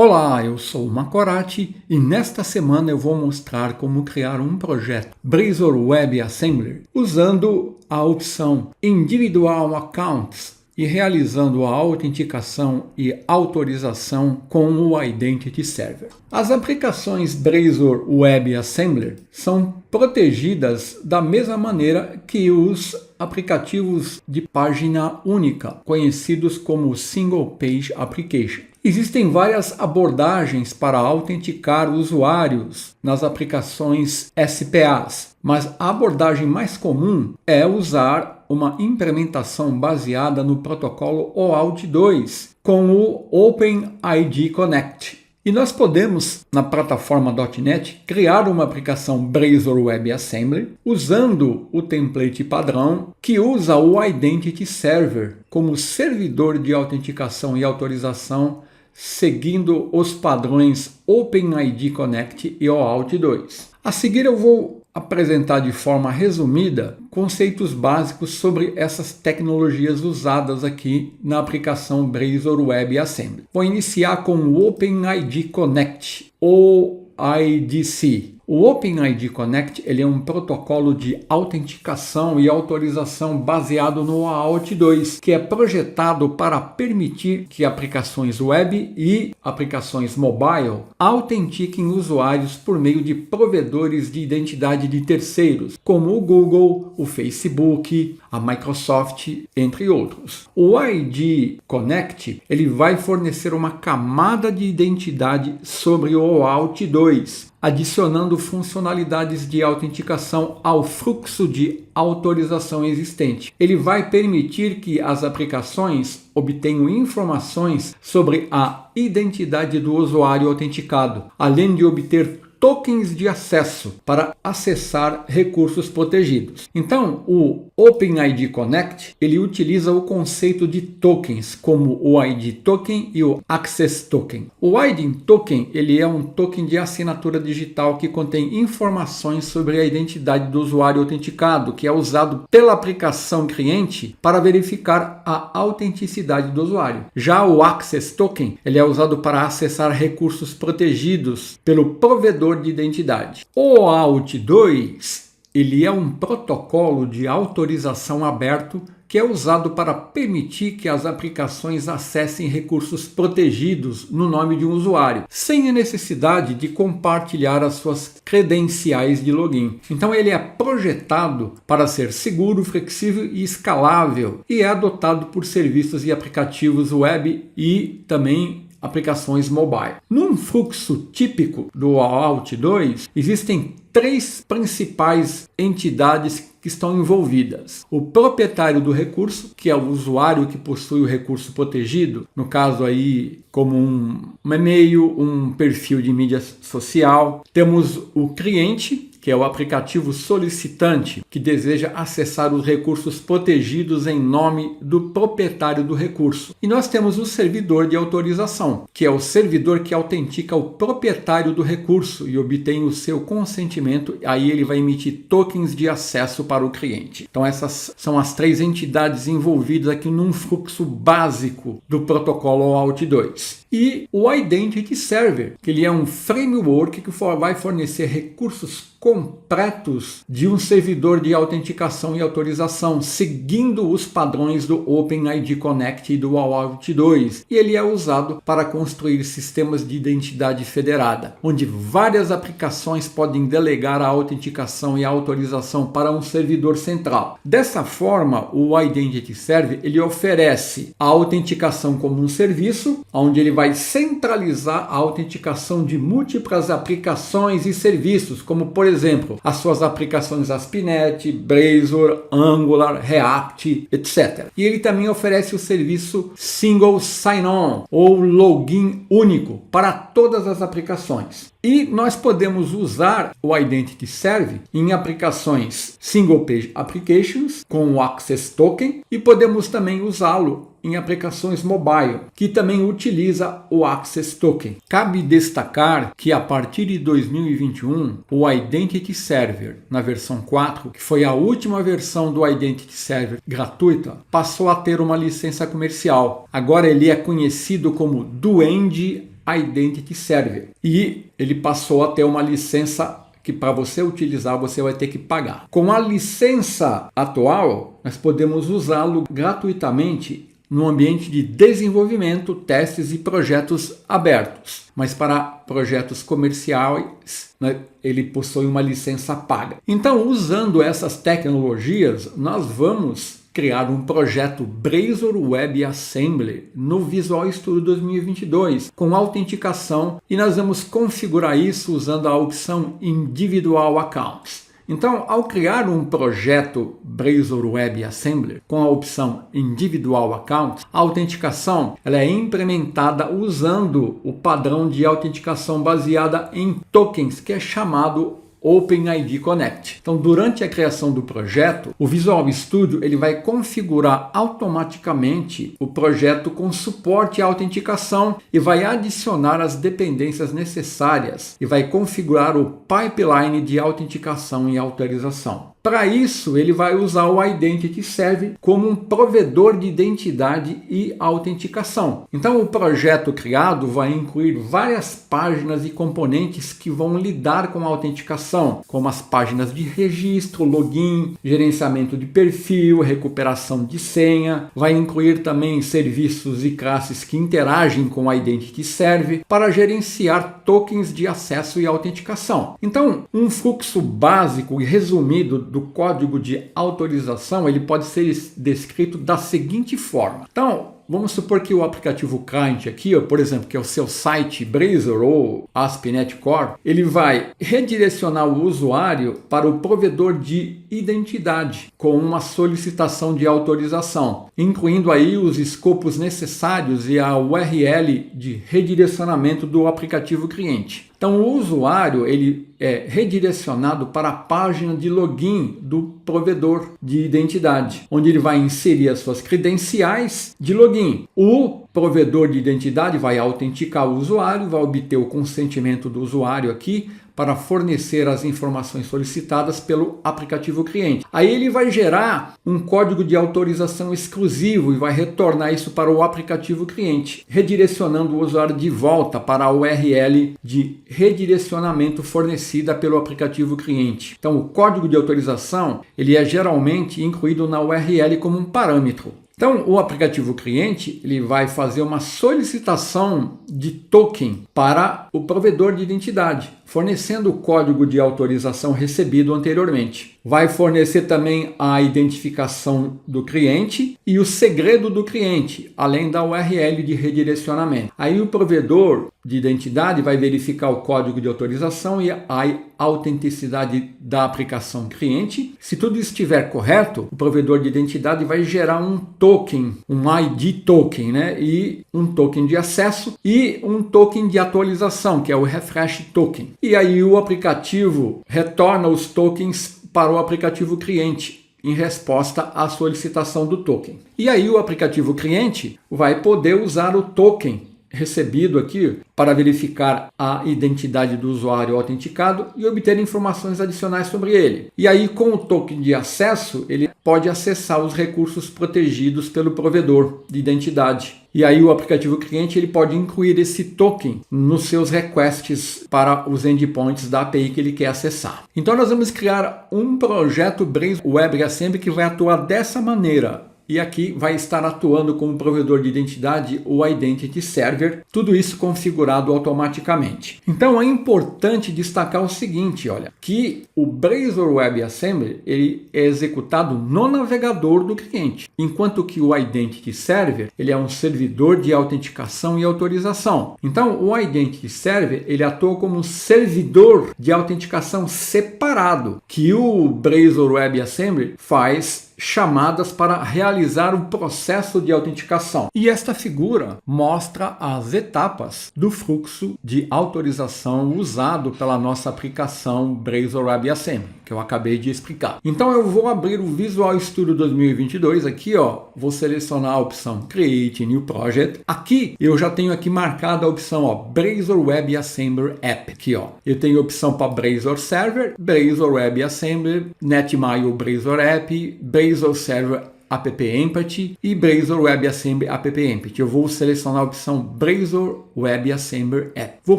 Olá, eu sou o Macorati e nesta semana eu vou mostrar como criar um projeto Blazor WebAssembly usando a opção Individual Accounts e realizando a autenticação e autorização com o Identity Server. As aplicações Blazor WebAssembly são protegidas da mesma maneira que os aplicativos de página única, conhecidos como Single Page Application. Existem várias abordagens para autenticar usuários nas aplicações SPAs, mas a abordagem mais comum é usar uma implementação baseada no protocolo OAuth 2 com o OpenID Connect. E nós podemos, na plataforma .NET, criar uma aplicação Blazor WebAssembly usando o template padrão que usa o Identity Server como servidor de autenticação e autorização, seguindo os padrões OpenID Connect e OAuth 2. A seguir eu vou apresentar de forma resumida conceitos básicos sobre essas tecnologias usadas aqui na aplicação Blazor WebAssembly. Vou iniciar com o OpenID Connect, ou IDC. O OpenID Connect ele é um protocolo de autenticação e autorização baseado no OAuth 2, que é projetado para permitir que aplicações web e aplicações mobile autentiquem usuários por meio de provedores de identidade de terceiros, como o Google, o Facebook, a Microsoft, entre outros. O ID Connect ele vai fornecer uma camada de identidade sobre o OAuth 2, adicionando funcionalidades de autenticação ao fluxo de autorização existente. Ele vai permitir que as aplicações obtenham informações sobre a identidade do usuário autenticado, além de obter tokens de acesso para acessar recursos protegidos. Então, o OpenID Connect ele utiliza o conceito de tokens, como o ID Token e o Access Token. O ID Token ele é um token de assinatura digital que contém informações sobre a identidade do usuário autenticado, que é usado pela aplicação cliente para verificar a autenticidade do usuário. Já o Access Token ele é usado para acessar recursos protegidos pelo provedor de identidade. O OAuth 2 ele é um protocolo de autorização aberto que é usado para permitir que as aplicações acessem recursos protegidos no nome de um usuário, sem a necessidade de compartilhar as suas credenciais de login. Então ele é projetado para ser seguro, flexível e escalável e é adotado por serviços e aplicativos web e também aplicações mobile. Num fluxo típico do OAuth 2, existem três principais entidades que estão envolvidas. O proprietário do recurso, que é o usuário que possui o recurso protegido, no caso aí como um e-mail, um perfil de mídia social. Temos o cliente, que é o aplicativo solicitante, que deseja acessar os recursos protegidos em nome do proprietário do recurso. E nós temos o servidor de autorização, que é o servidor que autentica o proprietário do recurso e obtém o seu consentimento, aí ele vai emitir tokens de acesso para o cliente. Então essas são as três entidades envolvidas aqui num fluxo básico do protocolo OAuth 2. E o Identity Server, que ele é um framework que vai fornecer recursos completos de um servidor de autenticação e autorização, seguindo os padrões do OpenID Connect e do OAuth 2. E ele é usado para construir sistemas de identidade federada, onde várias aplicações podem delegar a autenticação e a autorização para um servidor central. Dessa forma, o Identity Server ele oferece a autenticação como um serviço, onde ele vai centralizar a autenticação de múltiplas aplicações e serviços, como por exemplo, as suas aplicações ASP.NET, Blazor, Angular, React, etc. E ele também oferece o serviço Single Sign-On, ou login único, para todas as aplicações. E nós podemos usar o Identity Server em aplicações Single Page Applications com o Access Token e podemos também usá-lo em aplicações mobile, que também utiliza o Access Token. Cabe destacar que a partir de 2021, o Identity Server, na versão 4, que foi a última versão do Identity Server gratuita, passou a ter uma licença comercial. Agora ele é conhecido como Duende Identity Server. E ele passou a ter uma licença que para você utilizar você vai ter que pagar. Com a licença atual, nós podemos usá-lo gratuitamente no ambiente de desenvolvimento, testes e projetos abertos. Mas para projetos comerciais, né, ele possui uma licença paga. Então, usando essas tecnologias, nós vamos criar um projeto Blazor WebAssembly no Visual Studio 2022 com autenticação e nós vamos configurar isso usando a opção Individual Accounts. Então, ao criar um projeto Blazor WebAssembly com a opção Individual Account, a autenticação ela é implementada usando o padrão de autenticação baseada em tokens, que é chamado OpenID Connect. Então, durante a criação do projeto, o Visual Studio ele vai configurar automaticamente o projeto com suporte à autenticação e vai adicionar as dependências necessárias e vai configurar o pipeline de autenticação e autorização. Para isso, ele vai usar o Identity Server como um provedor de identidade e autenticação. Então, o projeto criado vai incluir várias páginas e componentes que vão lidar com a autenticação, como as páginas de registro, login, gerenciamento de perfil, recuperação de senha. Vai incluir também serviços e classes que interagem com o Identity Server para gerenciar tokens de acesso e autenticação. Então, um fluxo básico e resumido do código de autorização ele pode ser descrito da seguinte forma. Então, vamos supor que o aplicativo client aqui, por exemplo, que é o seu site Blazor ou ASP.NET Core, ele vai redirecionar o usuário para o provedor de identidade com uma solicitação de autorização, incluindo aí os escopos necessários e a URL de redirecionamento do aplicativo cliente. Então, o usuário ele é redirecionado para a página de login do provedor de identidade, onde ele vai inserir as suas credenciais de login. O provedor de identidade vai autenticar o usuário, vai obter o consentimento do usuário aqui para fornecer as informações solicitadas pelo aplicativo cliente. Aí ele vai gerar um código de autorização exclusivo e vai retornar isso para o aplicativo cliente, redirecionando o usuário de volta para a URL de redirecionamento fornecida pelo aplicativo cliente. Então, o código de autorização ele é geralmente incluído na URL como um parâmetro. Então, o aplicativo cliente ele vai fazer uma solicitação de token para o provedor de identidade, fornecendo o código de autorização recebido anteriormente. Vai fornecer também a identificação do cliente e o segredo do cliente, além da URL de redirecionamento. Aí o provedor de identidade vai verificar o código de autorização e a autenticidade da aplicação cliente. Se tudo estiver correto, o provedor de identidade vai gerar um token, um ID token, né? E um token de acesso e um token de atualização, que é o refresh token. E aí o aplicativo retorna os tokens para o aplicativo cliente em resposta à solicitação do token. E aí o aplicativo cliente vai poder usar o token recebido aqui para verificar a identidade do usuário autenticado e obter informações adicionais sobre ele. E aí, com o token de acesso, ele pode acessar os recursos protegidos pelo provedor de identidade. E aí o aplicativo cliente ele pode incluir esse token nos seus requests para os endpoints da API que ele quer acessar. Então nós vamos criar um projeto Blazor WebAssembly que vai atuar dessa maneira. E aqui vai estar atuando como provedor de identidade o Identity Server, tudo isso configurado automaticamente. Então é importante destacar o seguinte, olha, que o Blazor WebAssembly ele é executado no navegador do cliente, enquanto que o Identity Server ele é um servidor de autenticação e autorização. Então o Identity Server ele atua como um servidor de autenticação separado, que o Blazor WebAssembly faz chamadas para realizar o processo de autenticação. E esta figura mostra as etapas do fluxo de autorização usado pela nossa aplicação Blazor WebAssembly, que eu acabei de explicar. Então eu vou abrir o Visual Studio 2022 aqui, ó, vou selecionar a opção Create New Project. Aqui eu já tenho aqui marcada a opção, ó, Blazor WebAssembly App. Aqui, ó, eu tenho a opção para Blazor Server, Blazor WebAssembly, Netmile Blazor App, Blazor Server AppEmpathy e Blazor WebAssembly AppEmpathy. Eu vou selecionar a opção Blazor WebAssembly App. Vou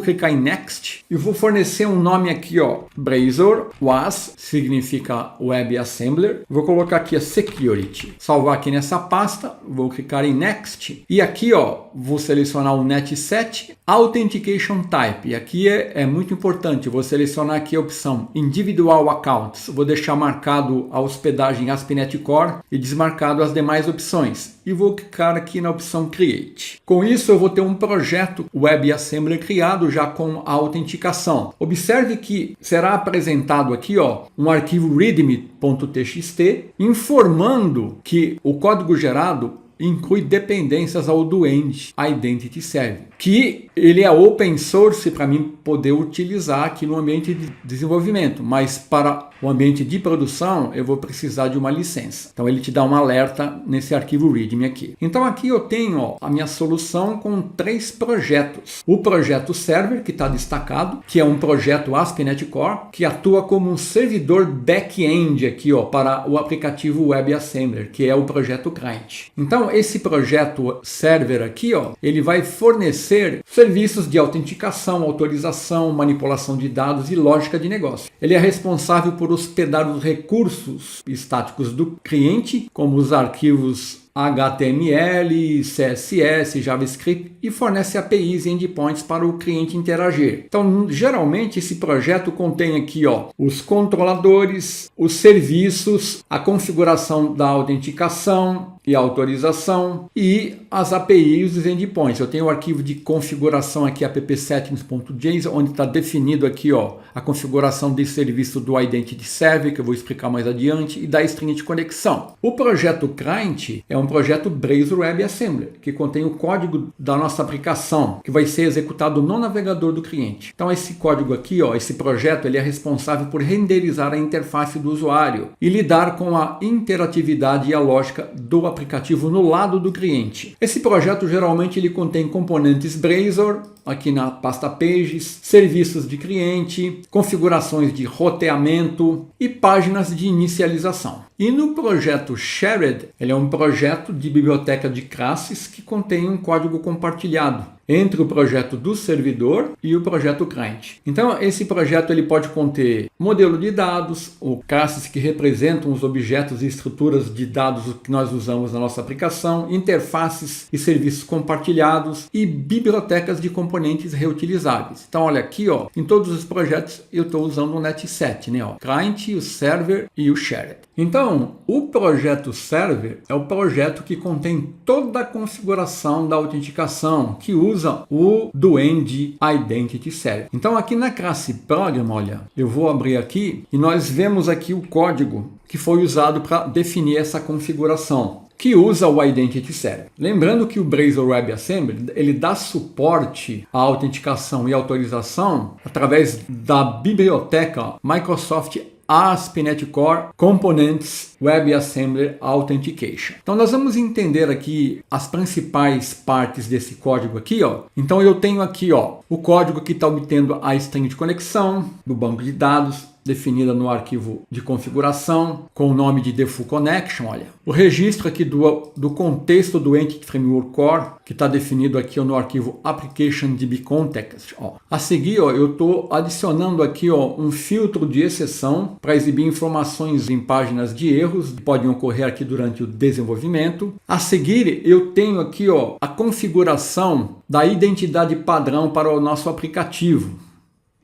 clicar em Next e vou fornecer um nome aqui, ó, Blazor WAS, significa WebAssembler. Vou colocar aqui a Security. Salvar aqui nessa pasta, vou clicar em Next e aqui, ó, vou selecionar o Net7 Authentication Type. E aqui é muito importante, vou selecionar aqui a opção Individual Accounts. Vou deixar marcado a hospedagem ASP.NET Core e desmarcado as demais opções. E vou clicar aqui na opção Create. Com isso eu vou ter um projeto WebAssembler criado já com a autenticação. Observe que será apresentado aqui, ó, um arquivo readme.txt informando que o código gerado inclui dependências ao Duend Identity Server, que ele é open source para mim poder utilizar aqui no ambiente de desenvolvimento, mas para o ambiente de produção eu vou precisar de uma licença. Então ele te dá um alerta nesse arquivo README aqui. Então aqui eu tenho, ó, a minha solução com 3 projetos. O projeto Server, que está destacado, que é um projeto ASP.NET Core, que atua como um servidor back-end aqui, ó, para o aplicativo WebAssembler, que é o projeto Client. Então esse projeto Server aqui, ó, ele vai fornecer serviços de autenticação, autorização, manipulação de dados e lógica de negócio. Ele é responsável por hospedar os recursos estáticos do cliente, como os arquivos HTML, CSS, JavaScript e fornece APIs e endpoints para o cliente interagir. Então, geralmente esse projeto contém aqui, ó, os controladores, os serviços, a configuração da autenticação e autorização e as APIs e os endpoints. Eu tenho o arquivo de configuração aqui, appsettings.json, onde está definido aqui, ó, a configuração de serviço do Identity Server, que eu vou explicar mais adiante, e da string de conexão. O projeto Client é um projeto Blazor WebAssembler, que contém o código da nossa aplicação, que vai ser executado no navegador do cliente. Então esse código aqui, ó, esse projeto, ele é responsável por renderizar a interface do usuário e lidar com a interatividade e a lógica do aplicativo no lado do cliente. Esse projeto geralmente ele contém componentes Blazor, aqui na pasta Pages, serviços de cliente, configurações de roteamento e páginas de inicialização. E no projeto Shared, ele é um projeto de biblioteca de classes que contém um código compartilhado entre o projeto do servidor e o projeto client. Então esse projeto ele pode conter modelo de dados, ou classes que representam os objetos e estruturas de dados que nós usamos na nossa aplicação, interfaces e serviços compartilhados e bibliotecas de componentes reutilizáveis. Então olha aqui, ó, em todos os projetos eu estou usando o Net7, né? Ó, client, o server e o shared. Então o projeto server é o projeto que contém toda a configuração da autenticação, que usa o Duend Identity Server. Então aqui na classe Program, olha, eu vou abrir aqui e nós vemos aqui o código que foi usado para definir essa configuração, que usa o Identity Server. Lembrando que o Blazor WebAssembly ele dá suporte à autenticação e autorização através da biblioteca Microsoft ASP.NET Core Components WebAssembler Authentication. Então nós vamos entender aqui as principais partes desse código aqui, ó. Então eu tenho aqui, ó, o código que está obtendo a string de conexão do banco de dados, definida no arquivo de configuração com o nome de default connection, olha. O registro aqui do contexto do Entity Framework Core, que está definido aqui no arquivo application.db.context. Ó. A seguir, ó, eu estou adicionando aqui, ó, um filtro de exceção para exibir informações em páginas de erros que podem ocorrer aqui durante o desenvolvimento. A seguir, eu tenho aqui, ó, a configuração da identidade padrão para o nosso aplicativo.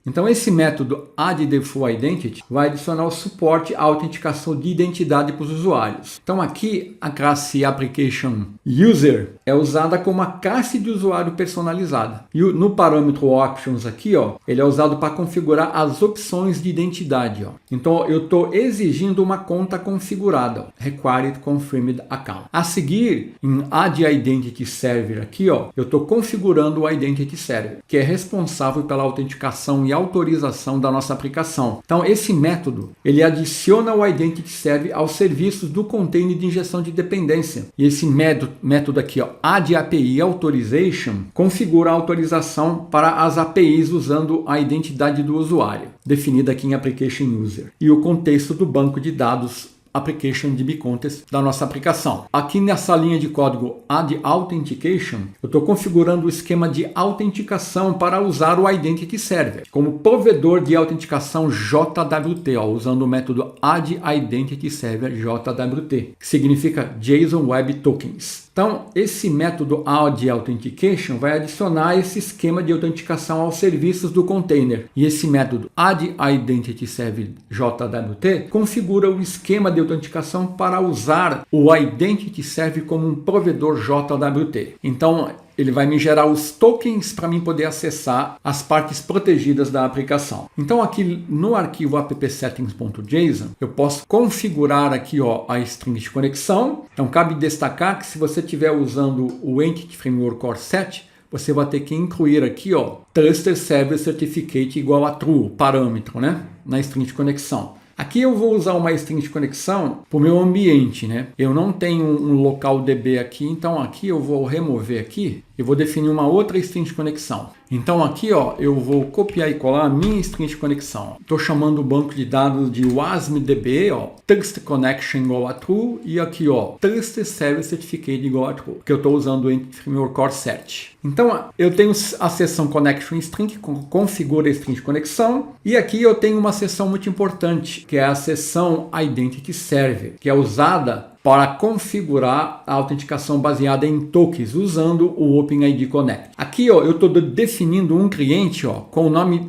Então esse método addDefaultIdentity vai adicionar o suporte à autenticação de identidade para os usuários. Então aqui a classe ApplicationUser é usada como uma classe de usuário personalizada. E no parâmetro Options aqui, ó, ele é usado para configurar as opções de identidade. Ó. Então eu estou exigindo uma conta configurada, ó, Required Confirmed Account. A seguir, em addIdentity Server aqui, ó, eu estou configurando o Identity Server, que é responsável pela autenticação e autorização da nossa aplicação. Então esse método ele adiciona o Identity Server aos serviços do container de injeção de dependência. E esse método aqui, ó, addAPI Authorization, configura a autorização para as APIs usando a identidade do usuário, definida aqui em Application User, e o contexto do banco de dados Application DB Contest da nossa aplicação. Aqui nessa linha de código Add Authentication, eu estou configurando o esquema de autenticação para usar o Identity Server como provedor de autenticação JWT, usando o método Add Identity Server JWT, que significa JSON Web Tokens. Então, esse método Add Authentication vai adicionar esse esquema de autenticação aos serviços do container. E esse método Add Identity Server JWT configura o esquema de autenticação para usar o Identity Server como um provedor JWT. Então, ele vai me gerar os tokens para mim poder acessar as partes protegidas da aplicação. Então aqui no arquivo appsettings.json eu posso configurar aqui a string de conexão. Então cabe destacar que se você estiver usando o Entity Framework Core 7, você vai ter que incluir aqui Trusted Server Certificate igual a true, parâmetro, né, na string de conexão. Aqui eu vou usar uma string de conexão para o meu ambiente, né? Eu não tenho um local DB aqui, então aqui eu vou remover aqui e vou definir uma outra string de conexão. Então aqui eu vou copiar e colar a minha string de conexão. Estou chamando o banco de dados de wasmdb, Trusted Connection igual a true, e aqui Trusted Server Certificate igual a true, porque eu estou usando o Entity Framework Core 7. Então eu tenho a seção Connection String, que configura a string de conexão, e aqui eu tenho uma seção muito importante, que é a seção Identity Server, que é usada para configurar a autenticação baseada em tokens usando o OpenID Connect. Aqui eu estou definindo um cliente com o nome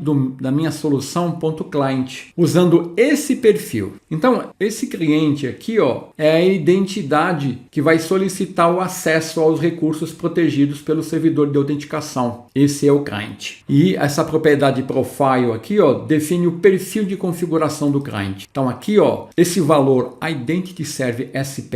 da minha solução .client, usando esse perfil. Então esse cliente aqui é a identidade que vai solicitar o acesso aos recursos protegidos pelo servidor de autenticação. Esse é o cliente. E essa propriedade profile aqui define o perfil de configuração do cliente. Então aqui esse valor Identity Server SPA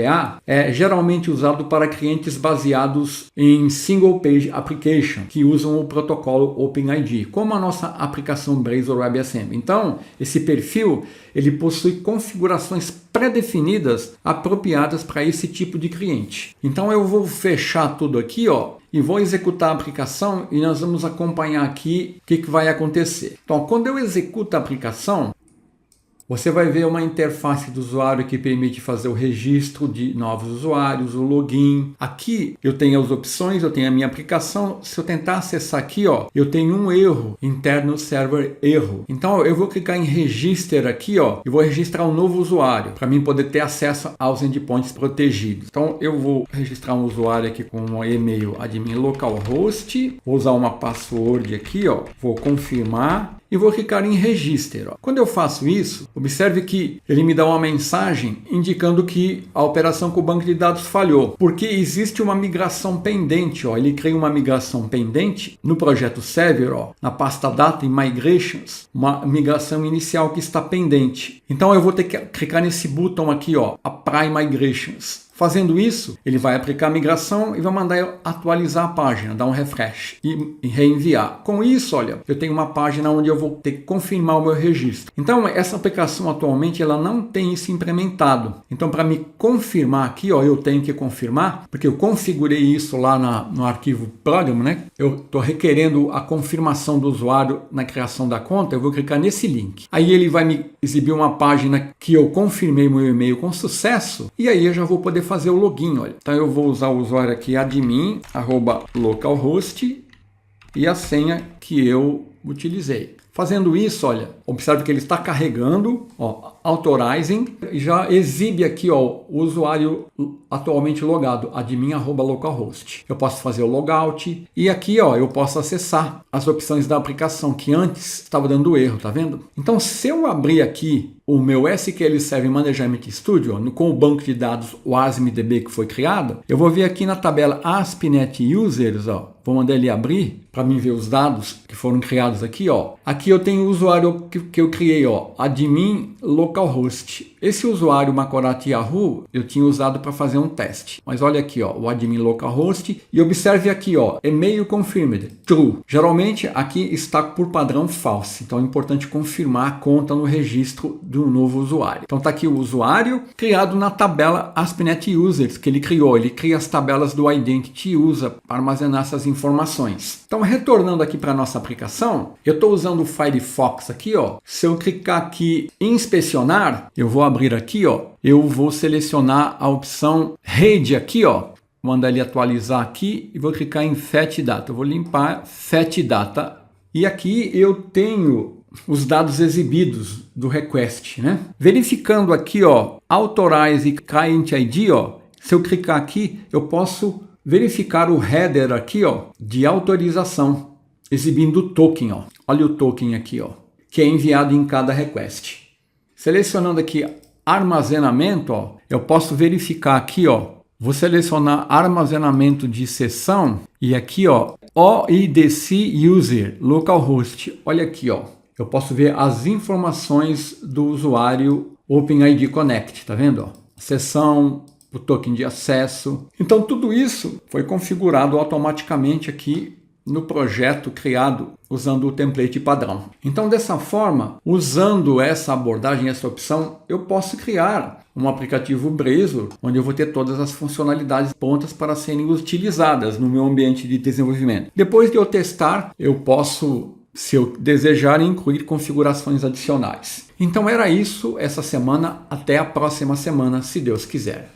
é geralmente usado para clientes baseados em Single Page Application, que usam o protocolo OpenID, como a nossa aplicação Blazor WebAssembly. Então, esse perfil ele possui configurações pré-definidas apropriadas para esse tipo de cliente. Então, eu vou fechar tudo aqui, e vou executar a aplicação e nós vamos acompanhar aqui o que vai acontecer. Então, quando eu executo a aplicação, você vai ver uma interface do usuário que permite fazer o registro de novos usuários, o login. Aqui eu tenho as opções, eu tenho a minha aplicação. Se eu tentar acessar aqui, eu tenho um erro, interno server erro. Então eu vou clicar em register aqui, e vou registrar um novo usuário, para mim poder ter acesso aos endpoints protegidos. Então eu vou registrar um usuário aqui com um e-mail admin localhost, vou usar uma password aqui, vou confirmar. E vou clicar em Register. Quando eu faço isso, observe que ele me dá uma mensagem indicando que a operação com o banco de dados falhou, porque existe uma migração pendente. Ele cria uma migração pendente no projeto Server, na pasta Data e Migrations, uma migração inicial que está pendente. Então eu vou ter que clicar nesse botão aqui, Apply Migrations. Fazendo isso, ele vai aplicar a migração e vai mandar eu atualizar a página, dar um refresh e reenviar. Com isso, eu tenho uma página onde eu vou ter que confirmar o meu registro. Então, essa aplicação atualmente ela não tem isso implementado. Então, para me confirmar aqui, eu tenho que confirmar, porque eu configurei isso lá no arquivo program, né? Eu estou requerendo a confirmação do usuário na criação da conta, eu vou clicar nesse link. Aí ele vai me exibir uma página que eu confirmei meu e-mail com sucesso, e aí eu já vou poder fazer o login. Então eu vou usar o usuário aqui admin@localhost e a senha que eu utilizei. Fazendo isso, observe que ele está carregando, authorizing, e já exibe aqui o usuário atualmente logado, admin@localhost. Eu posso fazer o logout e aqui eu posso acessar as opções da aplicação que antes estava dando erro, tá vendo? Então se eu abrir aqui o meu SQL Server Management Studio com o banco de dados WASMDB que foi criado, eu vou vir aqui na tabela ASP.NET Users, vou mandar ele abrir para mim ver os dados que foram criados aqui, Aqui eu tenho o usuário que eu criei, admin localhost. Esse usuário Macorati Yahoo eu tinha usado para fazer um teste. Mas olha aqui, o admin localhost, e observe aqui, e-mail confirmed, true. Geralmente aqui está por padrão false. Então é importante confirmar a conta no registro de um novo usuário. Então está aqui o usuário criado na tabela ASP.NET Users que ele criou. Ele cria as tabelas do Identity User para armazenar essas informações. Então retornando aqui para a nossa aplicação, eu estou usando o Firefox aqui, Se eu clicar aqui em inspecionar, eu vou abrir aqui, ó, eu vou selecionar a opção Rede aqui, ó. Vou mandar ele atualizar aqui e vou clicar em Fetch Data. Eu vou limpar Fetch Data. E aqui eu tenho os dados exibidos do request, né? Verificando aqui, ó, Authorize Client ID, ó. Se eu clicar aqui, eu posso verificar o header aqui, ó, de autorização, exibindo o token, ó. Olha o token aqui, ó, que é enviado em cada request. Selecionando aqui armazenamento, ó, eu posso verificar aqui, ó, vou selecionar armazenamento de sessão e aqui, ó, OIDC User, Localhost. Olha aqui, ó, eu posso ver as informações do usuário OpenID Connect, tá vendo? Ó? Sessão, o token de acesso. Então tudo isso foi configurado automaticamente aqui no projeto criado usando o template padrão. Então dessa forma, usando essa abordagem, essa opção, eu posso criar um aplicativo Blazor, onde eu vou ter todas as funcionalidades prontas para serem utilizadas no meu ambiente de desenvolvimento. Depois de eu testar, eu posso, se eu desejar, incluir configurações adicionais. Então era isso essa semana, até a próxima semana, se Deus quiser.